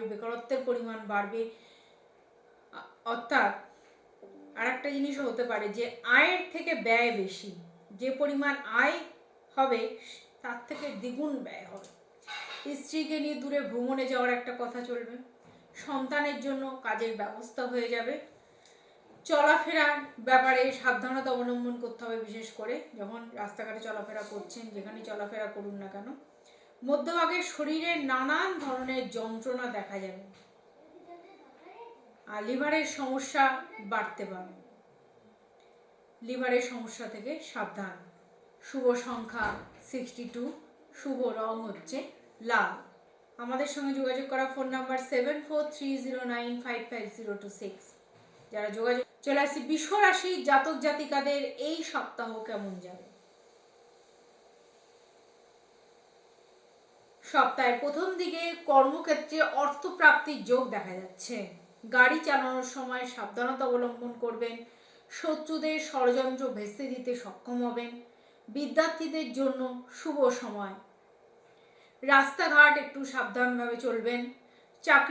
বাড়বে, বেকারত্বের পরিমাণ বাড়বে। অর্থাৎ আর একটা জিনিসও হতে পারে যে আয়ের থেকে ব্যয় বেশি, যে পরিমাণ আয় হবে তার থেকে দ্বিগুণ ব্যয় হবে। স্ত্রীকে নিয়ে দূরে ভ্রমণে যাওয়ার একটা কথা চলবে। সন্তানের জন্য কাজের ব্যবস্থা হয়ে যাবে। চলাফেরার ব্যাপারে সাবধানতা অবলম্বন করতে হবে, বিশেষ করে যখন রাস্তাঘাটে চলাফেরা করছেন, যেখানে চলাফেরা করুন না কেন। মধ্যভাগে শরীরে নানান ধরনের যন্ত্রণা দেখা যাবে, আর লিভারের সমস্যা বাড়তে পারে। লিভারের সমস্যা থেকে সাবধান। শুভ সংখ্যা 62, শুভ রং হচ্ছে লাল। আমাদের সঙ্গে যোগাযোগ করা ফোন নাম্বার 7430955026। যারা যোগাযোগ চলে আসি বৃষ রাশি জাতক জাতিকাদের এই সপ্তাহ কেমন যাবে। সপ্তাহের প্রথম দিকে কর্মক্ষেত্রে অর্থপ্রাপ্তির যোগ দেখা যাচ্ছে। গাড়ি চালানোর সময় সাবধানতা অবলম্বন করবেন। শত্রুদের ষড়যন্ত্র ভেস্তে দিতে সক্ষম হবেন। বিদ্যার্থীদের জন্য শুভ সময়। রাস্তাঘাট একটু সাবধানভাবে চলবেন। চাকরি